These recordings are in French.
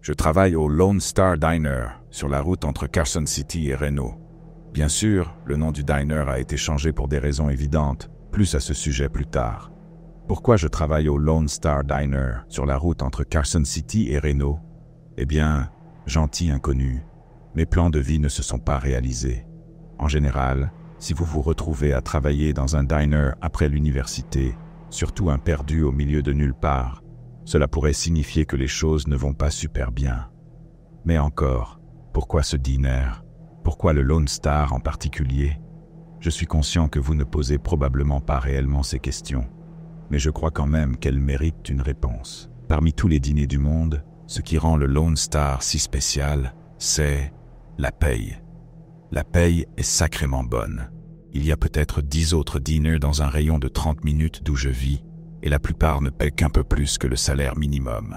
Je travaille au Lone Star Diner, sur la route entre Carson City et Reno. Bien sûr, le nom du diner a été changé pour des raisons évidentes, plus à ce sujet plus tard. Pourquoi je travaille au Lone Star Diner, sur la route entre Carson City et Reno? Eh bien, gentil inconnu, mes plans de vie ne se sont pas réalisés. En général, si vous vous retrouvez à travailler dans un diner après l'université, surtout un perdu au milieu de nulle part, cela pourrait signifier que les choses ne vont pas super bien. Mais encore, pourquoi ce diner? Pourquoi le Lone Star en particulier? Je suis conscient que vous ne posez probablement pas réellement ces questions, mais je crois quand même qu'elles méritent une réponse. Parmi tous les dîners du monde, ce qui rend le Lone Star si spécial, c'est la paye. La paye est sacrément bonne. Il y a peut-être 10 autres diners dans un rayon de 30 minutes d'où je vis, et la plupart ne paient qu'un peu plus que le salaire minimum.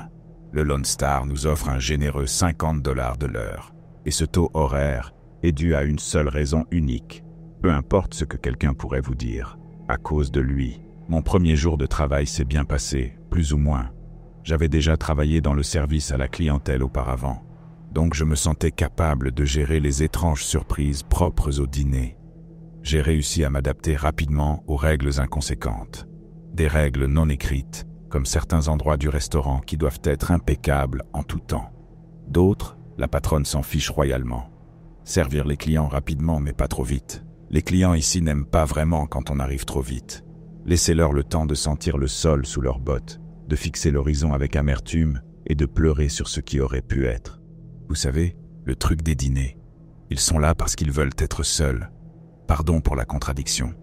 Le Lone Star nous offre un généreux 50 $ de l'heure, et ce taux horaire est dû à une seule raison unique. Peu importe ce que quelqu'un pourrait vous dire, à cause de lui. Mon premier jour de travail s'est bien passé, plus ou moins. J'avais déjà travaillé dans le service à la clientèle auparavant, donc je me sentais capable de gérer les étranges surprises propres au dîner. J'ai réussi à m'adapter rapidement aux règles inconséquentes. Des règles non écrites, comme certains endroits du restaurant qui doivent être impeccables en tout temps. D'autres, la patronne s'en fiche royalement. Servir les clients rapidement mais pas trop vite. Les clients ici n'aiment pas vraiment quand on arrive trop vite. Laissez-leur le temps de sentir le sol sous leurs bottes, de fixer l'horizon avec amertume et de pleurer sur ce qui aurait pu être. Vous savez, le truc des dîners. Ils sont là parce qu'ils veulent être seuls. Pardon pour la contradiction.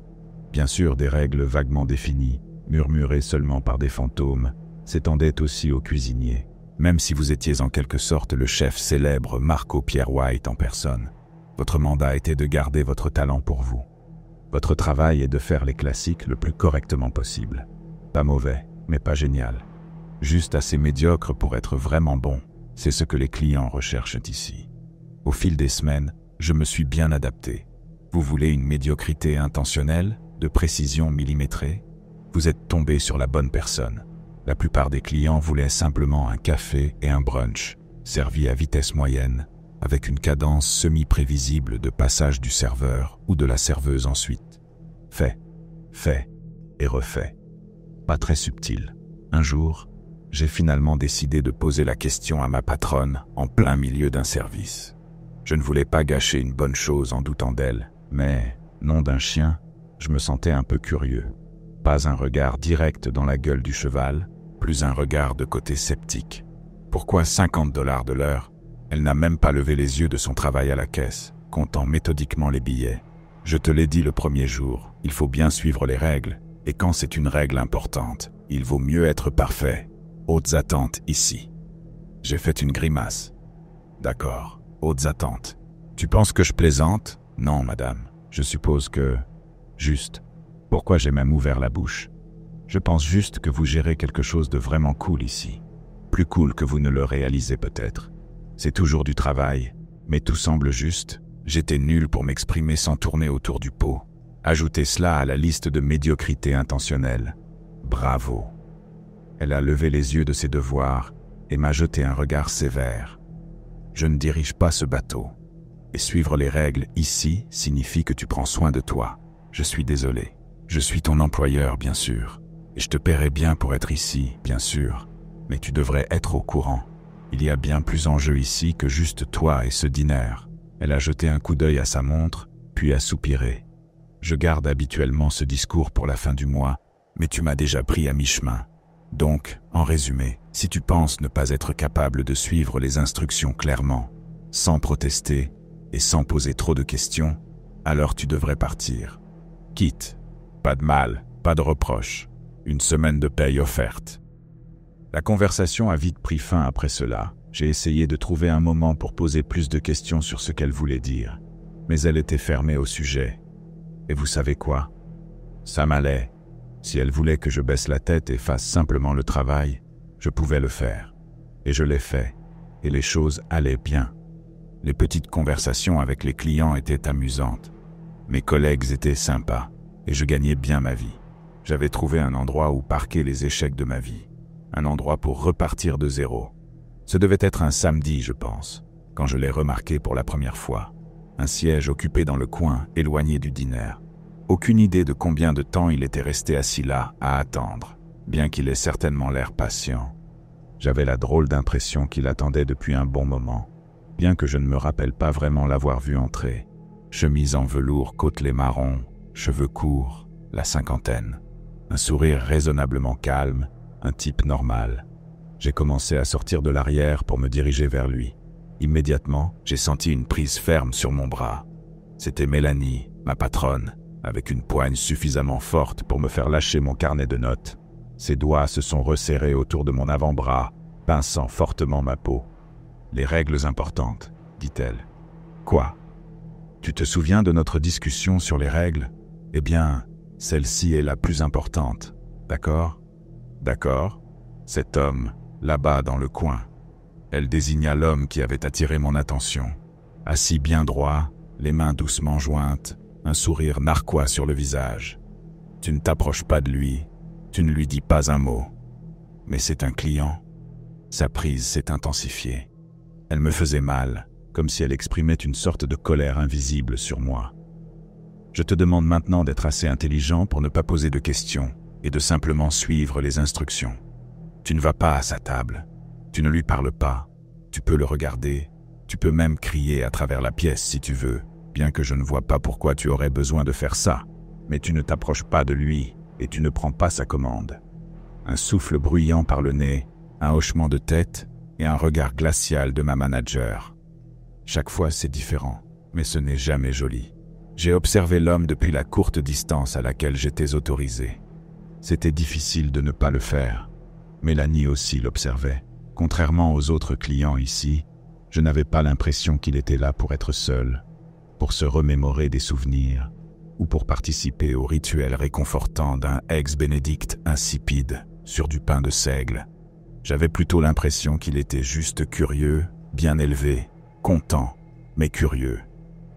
Bien sûr, des règles vaguement définies, murmurées seulement par des fantômes, s'étendaient aussi aux cuisiniers, même si vous étiez en quelque sorte le chef célèbre Marco Pierre White en personne. Votre mandat était de garder votre talent pour vous. Votre travail est de faire les classiques le plus correctement possible. Pas mauvais, mais pas génial. Juste assez médiocre pour être vraiment bon. C'est ce que les clients recherchent ici. Au fil des semaines, je me suis bien adapté. Vous voulez une médiocrité intentionnelle, de précision millimétrée? Vous êtes tombé sur la bonne personne. La plupart des clients voulaient simplement un café et un brunch, servis à vitesse moyenne, avec une cadence semi-prévisible de passage du serveur ou de la serveuse ensuite. Fait et refait. Pas très subtil. Un jour, j'ai finalement décidé de poser la question à ma patronne en plein milieu d'un service. Je ne voulais pas gâcher une bonne chose en doutant d'elle, mais, nom d'un chien, je me sentais un peu curieux. Pas un regard direct dans la gueule du cheval, plus un regard de côté sceptique. Pourquoi 50 $ de l'heure? Elle n'a même pas levé les yeux de son travail à la caisse, comptant méthodiquement les billets. Je te l'ai dit le premier jour, il faut bien suivre les règles, et quand c'est une règle importante, il vaut mieux être parfait. Hautes attentes ici. J'ai fait une grimace. D'accord, hautes attentes. Tu penses que je plaisante? Non, madame. Je suppose que... Juste. Pourquoi j'ai même ouvert la bouche? Je pense juste que vous gérez quelque chose de vraiment cool ici. Plus cool que vous ne le réalisez peut-être. C'est toujours du travail, mais tout semble juste. J'étais nul pour m'exprimer sans tourner autour du pot. Ajoutez cela à la liste de médiocrité intentionnelle. Bravo. Elle a levé les yeux de ses devoirs et m'a jeté un regard sévère. Je ne dirige pas ce bateau. Et suivre les règles ici signifie que tu prends soin de toi. Je suis désolé. Je suis ton employeur, bien sûr. Et je te paierai bien pour être ici, bien sûr. Mais tu devrais être au courant. Il y a bien plus en jeu ici que juste toi et ce dîner. Elle a jeté un coup d'œil à sa montre, puis a soupiré. Je garde habituellement ce discours pour la fin du mois, mais tu m'as déjà pris à mi-chemin. Donc, en résumé, si tu penses ne pas être capable de suivre les instructions clairement, sans protester et sans poser trop de questions, alors tu devrais partir. Quitte. Pas de mal, pas de reproche. Une semaine de paye offerte. La conversation a vite pris fin après cela. J'ai essayé de trouver un moment pour poser plus de questions sur ce qu'elle voulait dire, mais elle était fermée au sujet. Et vous savez quoi? Ça m'allait. Si elle voulait que je baisse la tête et fasse simplement le travail, je pouvais le faire. Et je l'ai fait. Et les choses allaient bien. Les petites conversations avec les clients étaient amusantes. Mes collègues étaient sympas. Et je gagnais bien ma vie. J'avais trouvé un endroit où parquer les échecs de ma vie. Un endroit pour repartir de zéro. Ce devait être un samedi, je pense, quand je l'ai remarqué pour la première fois. Un siège occupé dans le coin, éloigné du dîner. Aucune idée de combien de temps il était resté assis là, à attendre, bien qu'il ait certainement l'air patient. J'avais la drôle d'impression qu'il attendait depuis un bon moment, bien que je ne me rappelle pas vraiment l'avoir vu entrer. Chemise en velours côtelé marron, cheveux courts, la cinquantaine. Un sourire raisonnablement calme, un type normal. J'ai commencé à sortir de l'arrière pour me diriger vers lui. Immédiatement, j'ai senti une prise ferme sur mon bras. C'était Mélanie, ma patronne, avec une poigne suffisamment forte pour me faire lâcher mon carnet de notes. Ses doigts se sont resserrés autour de mon avant-bras, pinçant fortement ma peau. « Les règles importantes, dit-elle. »« Quoi ? Tu te souviens de notre discussion sur les règles ? Eh bien, celle-ci est la plus importante, d'accord ? D'accord ? Cet homme, là-bas dans le coin. » Elle désigna l'homme qui avait attiré mon attention. Assis bien droit, les mains doucement jointes, un sourire narquois sur le visage. Tu ne t'approches pas de lui, tu ne lui dis pas un mot. Mais c'est un client. Sa prise s'est intensifiée. Elle me faisait mal, comme si elle exprimait une sorte de colère invisible sur moi. Je te demande maintenant d'être assez intelligent pour ne pas poser de questions et de simplement suivre les instructions. Tu ne vas pas à sa table. Tu ne lui parles pas. Tu peux le regarder. Tu peux même crier à travers la pièce si tu veux, bien que je ne vois pas pourquoi tu aurais besoin de faire ça. Mais tu ne t'approches pas de lui et tu ne prends pas sa commande. Un souffle bruyant par le nez, un hochement de tête et un regard glacial de ma manager. Chaque fois c'est différent, mais ce n'est jamais joli. J'ai observé l'homme depuis la courte distance à laquelle j'étais autorisé. C'était difficile de ne pas le faire. Mélanie aussi l'observait. Contrairement aux autres clients ici, je n'avais pas l'impression qu'il était là pour être seul, pour se remémorer des souvenirs, ou pour participer au rituel réconfortant d'un ex-bénédicte insipide sur du pain de seigle. J'avais plutôt l'impression qu'il était juste curieux, bien élevé, content, mais curieux.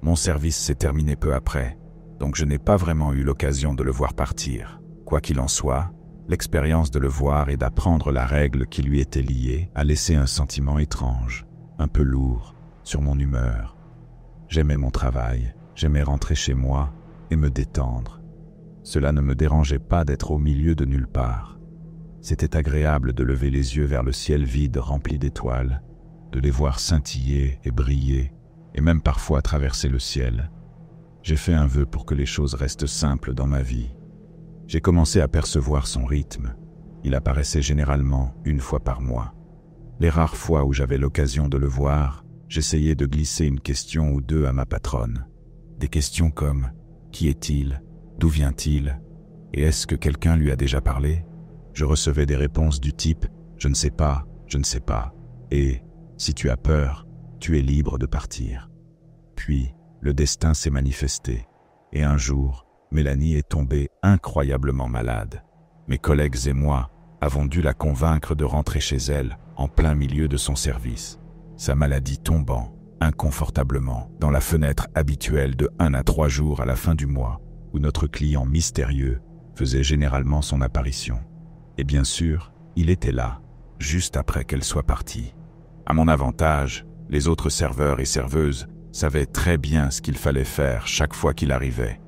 Mon service s'est terminé peu après, donc je n'ai pas vraiment eu l'occasion de le voir partir. Quoi qu'il en soit, l'expérience de le voir et d'apprendre la règle qui lui était liée a laissé un sentiment étrange, un peu lourd, sur mon humeur. J'aimais mon travail, j'aimais rentrer chez moi et me détendre. Cela ne me dérangeait pas d'être au milieu de nulle part. C'était agréable de lever les yeux vers le ciel vide rempli d'étoiles, de les voir scintiller et briller, et même parfois traverser le ciel. J'ai fait un vœu pour que les choses restent simples dans ma vie. J'ai commencé à percevoir son rythme. Il apparaissait généralement une fois par mois. Les rares fois où j'avais l'occasion de le voir, j'essayais de glisser une question ou deux à ma patronne. Des questions comme « Qui est-il ? D'où vient-il ? Et est-ce que quelqu'un lui a déjà parlé ?» Je recevais des réponses du type « Je ne sais pas, je ne sais pas » et « Si tu as peur, tu es libre de partir. » Puis, le destin s'est manifesté, et un jour, Mélanie est tombée incroyablement malade. Mes collègues et moi avons dû la convaincre de rentrer chez elle en plein milieu de son service, sa maladie tombant inconfortablement dans la fenêtre habituelle de 1 à 3 jours à la fin du mois, où notre client mystérieux faisait généralement son apparition. Et bien sûr, il était là, juste après qu'elle soit partie. À mon avantage, les autres serveurs et serveuses savaient très bien ce qu'il fallait faire chaque fois qu'il arrivait.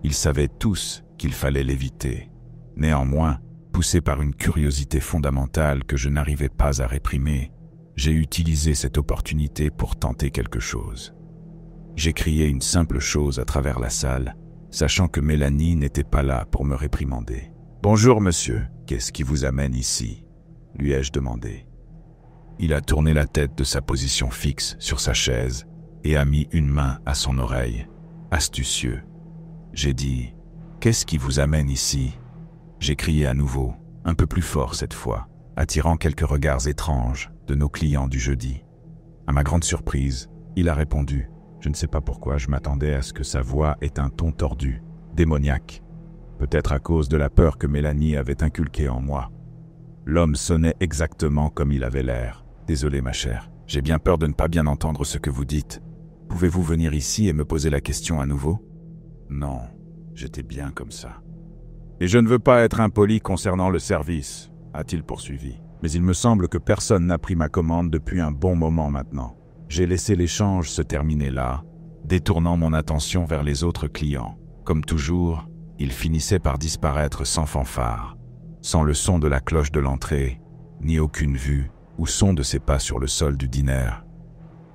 Ils savaient tous qu'il fallait l'éviter. Néanmoins, poussé par une curiosité fondamentale que je n'arrivais pas à réprimer, j'ai utilisé cette opportunité pour tenter quelque chose. J'ai crié une simple chose à travers la salle, sachant que Mélanie n'était pas là pour me réprimander. « Bonjour monsieur, qu'est-ce qui vous amène ici ?» lui ai-je demandé. Il a tourné la tête de sa position fixe sur sa chaise et a mis une main à son oreille. Astucieux. J'ai dit « Qu'est-ce qui vous amène ici ?» J'ai crié à nouveau, un peu plus fort cette fois, attirant quelques regards étranges de nos clients du jeudi. À ma grande surprise, il a répondu. Je ne sais pas pourquoi je m'attendais à ce que sa voix ait un ton tordu, démoniaque. Peut-être à cause de la peur que Mélanie avait inculquée en moi. L'homme sonnait exactement comme il avait l'air. Désolé ma chère, j'ai bien peur de ne pas bien entendre ce que vous dites. Pouvez-vous venir ici et me poser la question à nouveau ? Non, j'étais bien comme ça. Et je ne veux pas être impoli concernant le service, a-t-il poursuivi. Mais il me semble que personne n'a pris ma commande depuis un bon moment maintenant. J'ai laissé l'échange se terminer là, détournant mon attention vers les autres clients. Comme toujours, ils finissaient par disparaître sans fanfare, sans le son de la cloche de l'entrée, ni aucune vue ou son de ses pas sur le sol du dîner.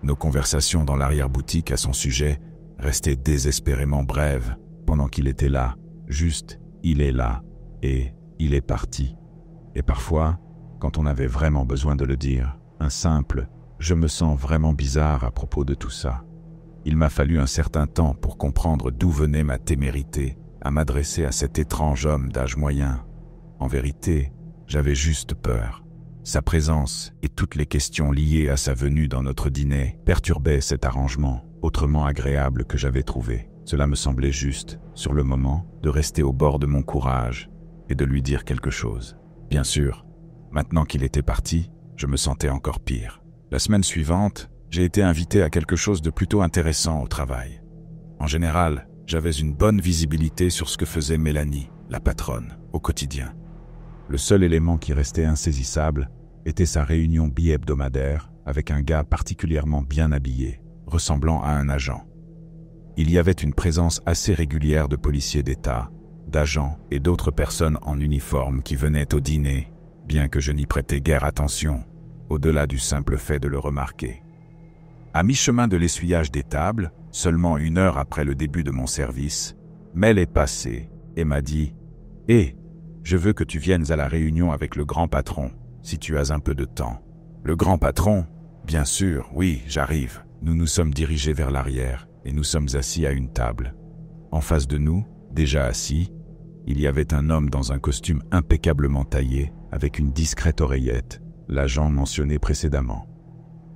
Nos conversations dans l'arrière-boutique à son sujet restaient désespérément brèves pendant qu'il était là. Juste, il est là et il est parti. Et parfois, quand on avait vraiment besoin de le dire, un simple « je me sens vraiment bizarre à propos de tout ça ». Il m'a fallu un certain temps pour comprendre d'où venait ma témérité à m'adresser à cet étrange homme d'âge moyen. En vérité, j'avais juste peur. Sa présence et toutes les questions liées à sa venue dans notre dîner perturbaient cet arrangement autrement agréable que j'avais trouvé. Cela me semblait juste, sur le moment, de rester au bord de mon courage et de lui dire quelque chose. Bien sûr, maintenant qu'il était parti, je me sentais encore pire. La semaine suivante, j'ai été invité à quelque chose de plutôt intéressant au travail. En général, j'avais une bonne visibilité sur ce que faisait Mélanie, la patronne, au quotidien. Le seul élément qui restait insaisissable était sa réunion bi-hebdomadaire avec un gars particulièrement bien habillé, ressemblant à un agent. Il y avait une présence assez régulière de policiers d'État, d'agents et d'autres personnes en uniforme qui venaient au dîner, bien que je n'y prêtais guère attention, au-delà du simple fait de le remarquer. À mi-chemin de l'essuyage des tables, seulement 1 heure après le début de mon service, Mel est passée et m'a dit « Hé, je veux que tu viennes à la réunion avec le grand patron, si tu as un peu de temps. » Le grand patron ? Bien sûr, oui, j'arrive. Nous nous sommes dirigés vers l'arrière et nous sommes assis à une table. En face de nous, déjà assis, il y avait un homme dans un costume impeccablement taillé, avec une discrète oreillette, l'agent mentionné précédemment.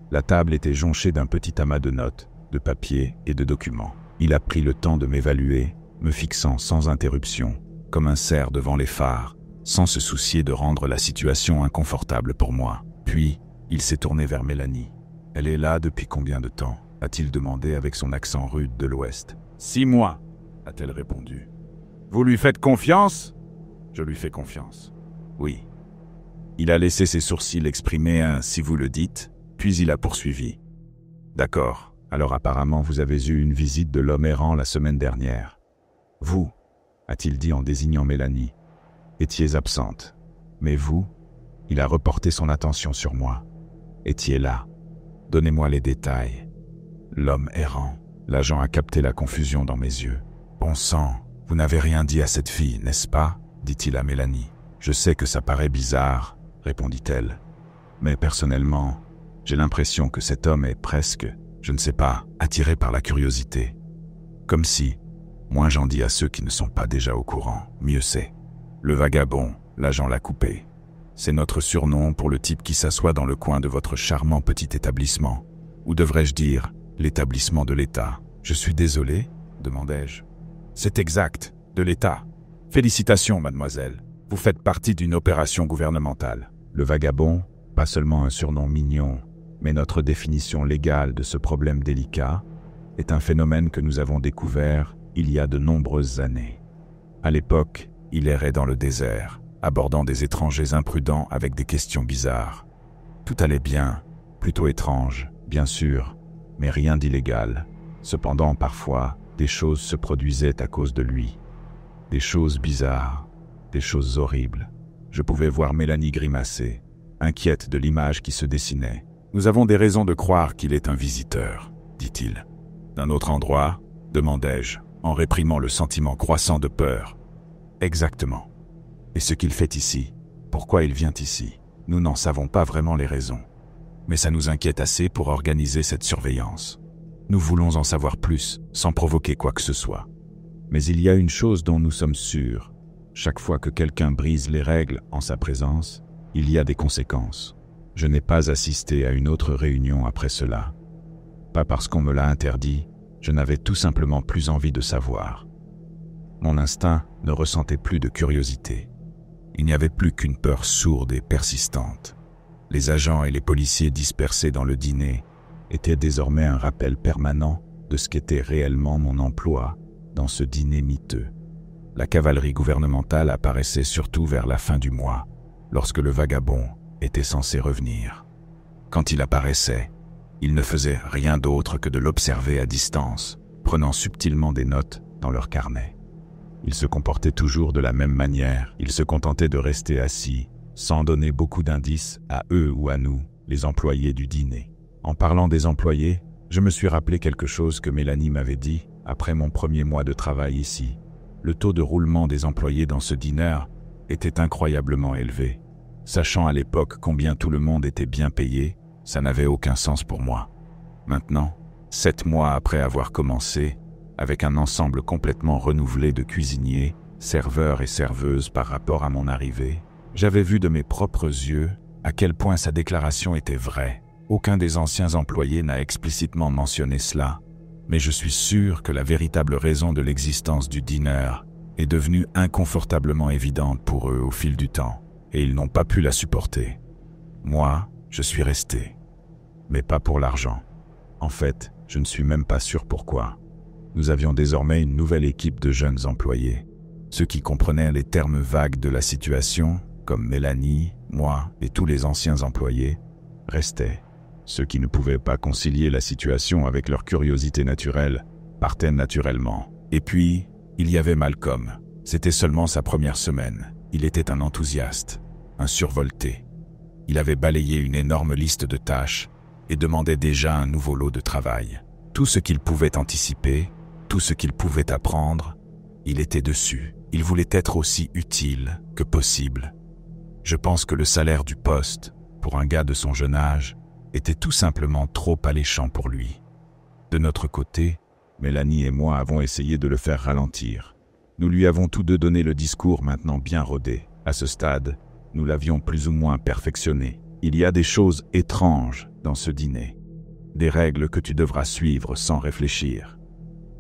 La table était jonchée d'un petit amas de notes, de papiers et de documents. Il a pris le temps de m'évaluer, me fixant sans interruption, comme un cerf devant les phares, sans se soucier de rendre la situation inconfortable pour moi. Puis, il s'est tourné vers Mélanie. « Elle est là depuis combien de temps ?» a-t-il demandé avec son accent rude de l'Ouest. « 6 mois, a-t-elle répondu. « Vous lui faites confiance ?» Je lui fais confiance. « Oui. » Il a laissé ses sourcils exprimer un « si vous le dites », puis il a poursuivi. « D'accord, alors apparemment vous avez eu une visite de l'homme errant la semaine dernière. Vous, a-t-il dit en désignant Mélanie, étiez absente. Mais vous, il a reporté son attention sur moi, étiez là. Donnez-moi les détails. » L'homme errant. L'agent a capté la confusion dans mes yeux. « Bon sang, vous n'avez rien dit à cette fille, n'est-ce pas ?» dit-il à Mélanie. « Je sais que ça paraît bizarre, » répondit-elle. « Mais personnellement, j'ai l'impression que cet homme est presque, je ne sais pas, attiré par la curiosité. Comme si, moins j'en dis à ceux qui ne sont pas déjà au courant, mieux c'est. Le vagabond, l'agent l'a coupé. C'est notre surnom pour le type qui s'assoit dans le coin de votre charmant petit établissement. Ou devrais-je dire, l'établissement de l'État. Je suis désolé, demandai-je. C'est exact, de l'État. Félicitations, mademoiselle. Vous faites partie d'une opération gouvernementale. Le vagabond, pas seulement un surnom mignon, mais notre définition légale de ce problème délicat, est un phénomène que nous avons découvert il y a de nombreuses années. À l'époque, il errait dans le désert, abordant des étrangers imprudents avec des questions bizarres. Tout allait bien, plutôt étrange, bien sûr, mais rien d'illégal. Cependant, parfois, des choses se produisaient à cause de lui. Des choses bizarres, des choses horribles. Je pouvais voir Mélanie grimacer, inquiète de l'image qui se dessinait. « Nous avons des raisons de croire qu'il est un visiteur, » dit-il. « D'un autre endroit ?» demandai-je, en réprimant le sentiment croissant de peur. « Exactement. Et ce qu'il fait ici, pourquoi il vient ici, nous n'en savons pas vraiment les raisons. Mais ça nous inquiète assez pour organiser cette surveillance. Nous voulons en savoir plus, sans provoquer quoi que ce soit. Mais il y a une chose dont nous sommes sûrs. Chaque fois que quelqu'un brise les règles en sa présence, il y a des conséquences. Je n'ai pas assisté à une autre réunion après cela. Pas parce qu'on me l'a interdit, je n'avais tout simplement plus envie de savoir. Mon instinct ne ressentait plus de curiosité. Il n'y avait plus qu'une peur sourde et persistante. Les agents et les policiers dispersés dans le dîner étaient désormais un rappel permanent de ce qu'était réellement mon emploi dans ce dîner miteux. La cavalerie gouvernementale apparaissait surtout vers la fin du mois, lorsque le vagabond, était censé revenir. Quand il apparaissait, il ne faisait rien d'autre que de l'observer à distance, prenant subtilement des notes dans leur carnet. Il se comportait toujours de la même manière, il se contentait de rester assis, sans donner beaucoup d'indices à eux ou à nous, les employés du dîner. En parlant des employés, je me suis rappelé quelque chose que Mélanie m'avait dit après mon premier mois de travail ici. Le taux de roulement des employés dans ce dîner était incroyablement élevé. Sachant à l'époque combien tout le monde était bien payé, ça n'avait aucun sens pour moi. Maintenant, 7 mois après avoir commencé, avec un ensemble complètement renouvelé de cuisiniers, serveurs et serveuses par rapport à mon arrivée, j'avais vu de mes propres yeux à quel point sa déclaration était vraie. Aucun des anciens employés n'a explicitement mentionné cela, mais je suis sûr que la véritable raison de l'existence du dîner est devenue inconfortablement évidente pour eux au fil du temps, et ils n'ont pas pu la supporter. Moi, je suis resté, mais pas pour l'argent. En fait, je ne suis même pas sûr pourquoi. Nous avions désormais une nouvelle équipe de jeunes employés. Ceux qui comprenaient les termes vagues de la situation, comme Mélanie, moi et tous les anciens employés, restaient. Ceux qui ne pouvaient pas concilier la situation avec leur curiosité naturelle partaient naturellement. Et puis, il y avait Malcolm. C'était seulement sa première semaine. Il était un enthousiaste, un survolté. Il avait balayé une énorme liste de tâches et demandait déjà un nouveau lot de travail. Tout ce qu'il pouvait anticiper, tout ce qu'il pouvait apprendre, il était dessus. Il voulait être aussi utile que possible. Je pense que le salaire du poste, pour un gars de son jeune âge, était tout simplement trop alléchant pour lui. De notre côté, Mélanie et moi avons essayé de le faire ralentir. Nous lui avons tous deux donné le discours maintenant bien rodé. À ce stade, nous l'avions plus ou moins perfectionné. Il y a des choses étranges dans ce dîner. Des règles que tu devras suivre sans réfléchir.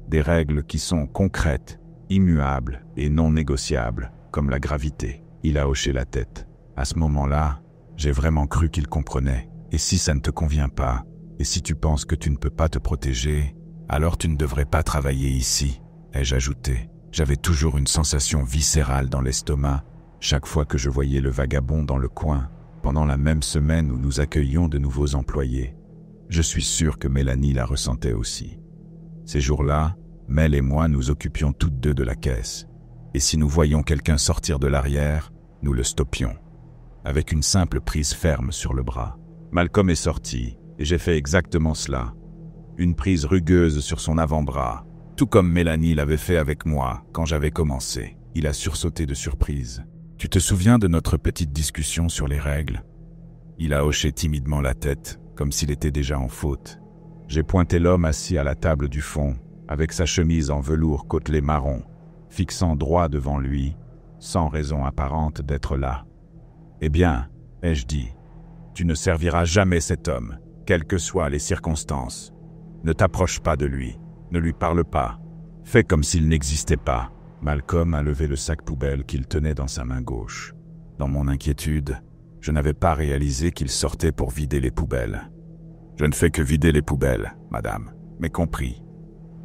Des règles qui sont concrètes, immuables et non négociables, comme la gravité. Il a hoché la tête. À ce moment-là, j'ai vraiment cru qu'il comprenait. Et si ça ne te convient pas, et si tu penses que tu ne peux pas te protéger, alors tu ne devrais pas travailler ici, ai-je ajouté. J'avais toujours une sensation viscérale dans l'estomac, chaque fois que je voyais le vagabond dans le coin, pendant la même semaine où nous accueillions de nouveaux employés. Je suis sûr que Mélanie la ressentait aussi. Ces jours-là, Mel et moi nous occupions toutes deux de la caisse, et si nous voyions quelqu'un sortir de l'arrière, nous le stoppions, avec une simple prise ferme sur le bras. Malcolm est sorti, et j'ai fait exactement cela. Une prise rugueuse sur son avant-bras, tout comme Mélanie l'avait fait avec moi quand j'avais commencé. Il a sursauté de surprise. « Tu te souviens de notre petite discussion sur les règles ?» Il a hoché timidement la tête, comme s'il était déjà en faute. J'ai pointé l'homme assis à la table du fond, avec sa chemise en velours côtelé marron, fixant droit devant lui, sans raison apparente d'être là. « Eh bien, ai-je dit, tu ne serviras jamais cet homme, quelles que soient les circonstances. Ne t'approche pas de lui, ne lui parle pas. Fais comme s'il n'existait pas. » Malcolm a levé le sac poubelle qu'il tenait dans sa main gauche. Dans mon inquiétude, je n'avais pas réalisé qu'il sortait pour vider les poubelles. « Je ne fais que vider les poubelles, madame, mais compris. »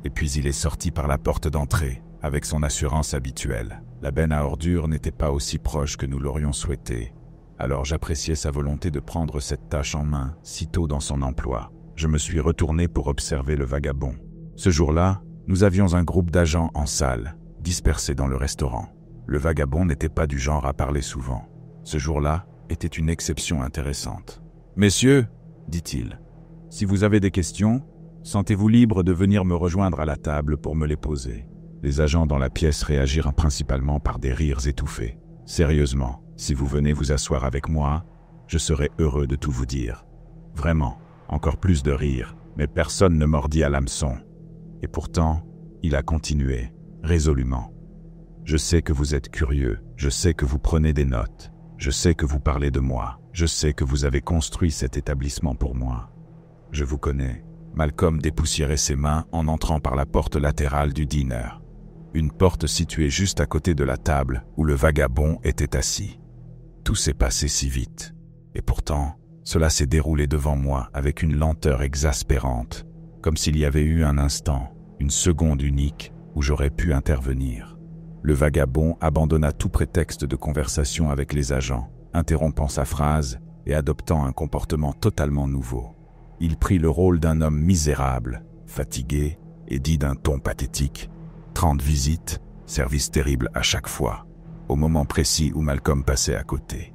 Et puis il est sorti par la porte d'entrée, avec son assurance habituelle. La benne à ordures n'était pas aussi proche que nous l'aurions souhaité. Alors j'appréciais sa volonté de prendre cette tâche en main, si tôt dans son emploi. Je me suis retourné pour observer le vagabond. Ce jour-là, nous avions un groupe d'agents en salle, dispersés dans le restaurant. Le vagabond n'était pas du genre à parler souvent. Ce jour-là était une exception intéressante. « Messieurs, dit-il, si vous avez des questions, sentez-vous libre de venir me rejoindre à la table pour me les poser. » Les agents dans la pièce réagirent principalement par des rires étouffés. « Sérieusement, si vous venez vous asseoir avec moi, je serai heureux de tout vous dire. Vraiment, encore plus de rires, mais personne ne mordit à l'hameçon. » Et pourtant, il a continué, résolument. « Je sais que vous êtes curieux, je sais que vous prenez des notes, je sais que vous parlez de moi, je sais que vous avez construit cet établissement pour moi. Je vous connais. » Malcolm dépoussiérait ses mains en entrant par la porte latérale du dîner. Une porte située juste à côté de la table où le vagabond était assis. Tout s'est passé si vite. Et pourtant, cela s'est déroulé devant moi avec une lenteur exaspérante, comme s'il y avait eu un instant, une seconde unique, où j'aurais pu intervenir. Le vagabond abandonna tout prétexte de conversation avec les agents, interrompant sa phrase et adoptant un comportement totalement nouveau. Il prit le rôle d'un homme misérable, fatigué, et dit d'un ton pathétique « 30 visites, service terrible à chaque fois », au moment précis où Malcolm passait à côté.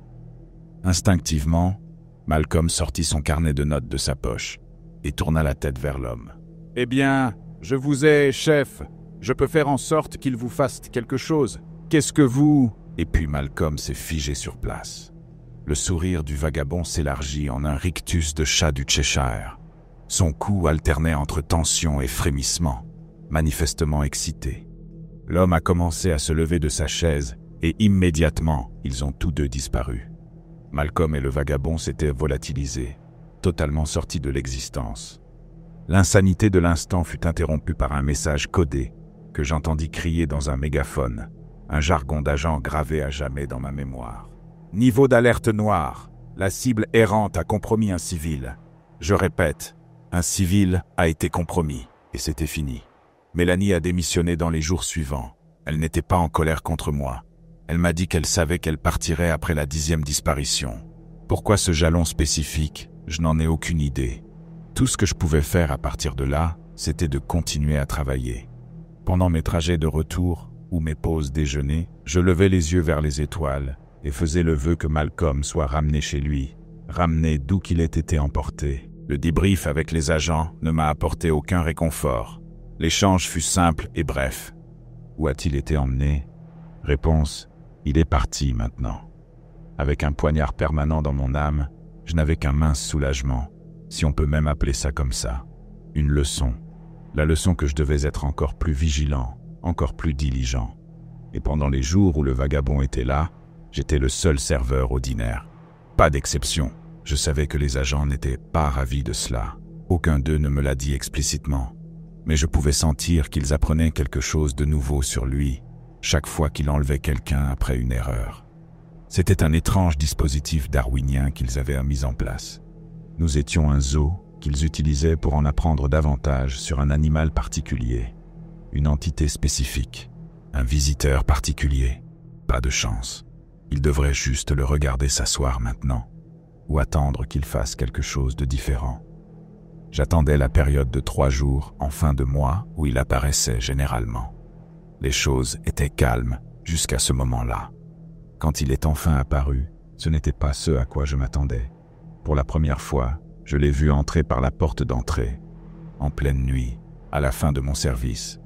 Instinctivement, Malcolm sortit son carnet de notes de sa poche et tourna la tête vers l'homme. « Eh bien, je vous ai, chef. Je peux faire en sorte qu'il vous fasse quelque chose. Qu'est-ce que vous… » Et puis Malcolm s'est figé sur place. Le sourire du vagabond s'élargit en un rictus de chat du Cheshire. Son cou alternait entre tension et frémissement, manifestement excité. L'homme a commencé à se lever de sa chaise et immédiatement, ils ont tous deux disparu. Malcolm et le vagabond s'étaient volatilisés, totalement sortis de l'existence. L'insanité de l'instant fut interrompue par un message codé que j'entendis crier dans un mégaphone, un jargon d'agent gravé à jamais dans ma mémoire. Niveau d'alerte noire, la cible errante a compromis un civil. Je répète, un civil a été compromis, et c'était fini. Mélanie a démissionné dans les jours suivants. Elle n'était pas en colère contre moi. Elle m'a dit qu'elle savait qu'elle partirait après la 10e disparition. Pourquoi ce jalon spécifique? Je n'en ai aucune idée. Tout ce que je pouvais faire à partir de là, c'était de continuer à travailler. Pendant mes trajets de retour ou mes pauses déjeuner, je levais les yeux vers les étoiles et faisais le vœu que Malcolm soit ramené chez lui, ramené d'où qu'il ait été emporté. Le débrief avec les agents ne m'a apporté aucun réconfort. L'échange fut simple et bref. Où a-t-il été emmené? Réponse: il est parti maintenant. Avec un poignard permanent dans mon âme, je n'avais qu'un mince soulagement, si on peut même appeler ça comme ça. Une leçon. La leçon que je devais être encore plus vigilant, encore plus diligent. Et pendant les jours où le vagabond était là, j'étais le seul serveur ordinaire. Pas d'exception. Je savais que les agents n'étaient pas ravis de cela. Aucun d'eux ne me l'a dit explicitement. Mais je pouvais sentir qu'ils apprenaient quelque chose de nouveau sur lui, chaque fois qu'il enlevait quelqu'un après une erreur. C'était un étrange dispositif darwinien qu'ils avaient mis en place. Nous étions un zoo qu'ils utilisaient pour en apprendre davantage sur un animal particulier, une entité spécifique, un visiteur particulier. Pas de chance. Ils devraient juste le regarder s'asseoir maintenant, ou attendre qu'il fasse quelque chose de différent. J'attendais la période de 3 jours en fin de mois où il apparaissait généralement. Les choses étaient calmes jusqu'à ce moment-là. Quand il est enfin apparu, ce n'était pas ce à quoi je m'attendais. Pour la première fois, je l'ai vu entrer par la porte d'entrée, en pleine nuit, à la fin de mon service.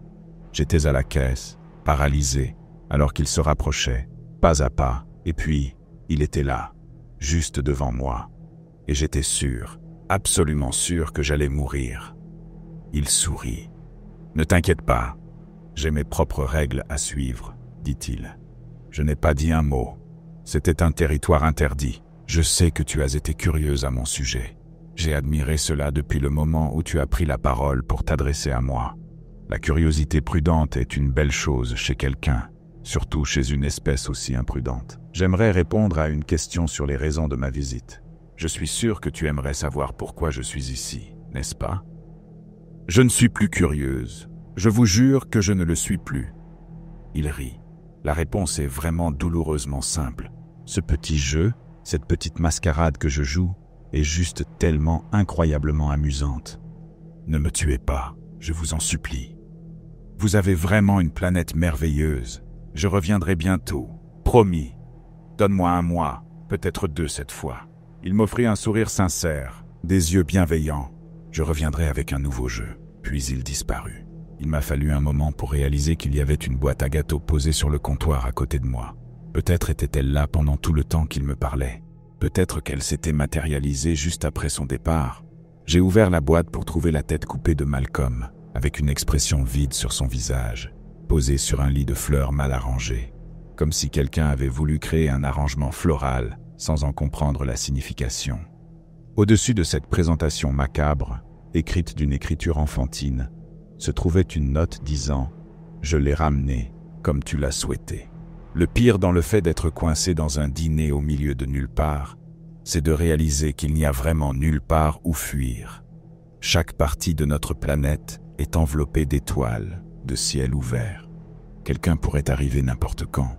J'étais à la caisse, paralysé, alors qu'il se rapprochait, pas à pas, et puis, il était là, juste devant moi. Et j'étais sûr, absolument sûr que j'allais mourir. Il sourit. « Ne t'inquiète pas, j'ai mes propres règles à suivre, » dit-il. Je n'ai pas dit un mot. C'était un territoire interdit. Je sais que tu as été curieuse à mon sujet. J'ai admiré cela depuis le moment où tu as pris la parole pour t'adresser à moi. La curiosité prudente est une belle chose chez quelqu'un, surtout chez une espèce aussi imprudente. J'aimerais répondre à une question sur les raisons de ma visite. Je suis sûr que tu aimerais savoir pourquoi je suis ici, n'est-ce pas? Je ne suis plus curieuse. Je vous jure que je ne le suis plus. Il rit. La réponse est vraiment douloureusement simple. Ce petit jeu, cette petite mascarade que je joue, est juste tellement incroyablement amusante. Ne me tuez pas, je vous en supplie. Vous avez vraiment une planète merveilleuse. Je reviendrai bientôt, promis. Donne-moi 1 mois, peut-être 2 cette fois. Il m'offrit un sourire sincère, des yeux bienveillants. Je reviendrai avec un nouveau jeu. Puis il disparut. Il m'a fallu un moment pour réaliser qu'il y avait une boîte à gâteaux posée sur le comptoir à côté de moi. Peut-être était-elle là pendant tout le temps qu'il me parlait. Peut-être qu'elle s'était matérialisée juste après son départ. J'ai ouvert la boîte pour trouver la tête coupée de Malcolm, avec une expression vide sur son visage, posée sur un lit de fleurs mal arrangé, comme si quelqu'un avait voulu créer un arrangement floral sans en comprendre la signification. Au-dessus de cette présentation macabre, écrite d'une écriture enfantine, se trouvait une note disant « Je l'ai ramené, comme tu l'as souhaité ». Le pire dans le fait d'être coincé dans un dîner au milieu de nulle part, c'est de réaliser qu'il n'y a vraiment nulle part où fuir. Chaque partie de notre planète est enveloppée d'étoiles, de ciel ouvert. Quelqu'un pourrait arriver n'importe quand.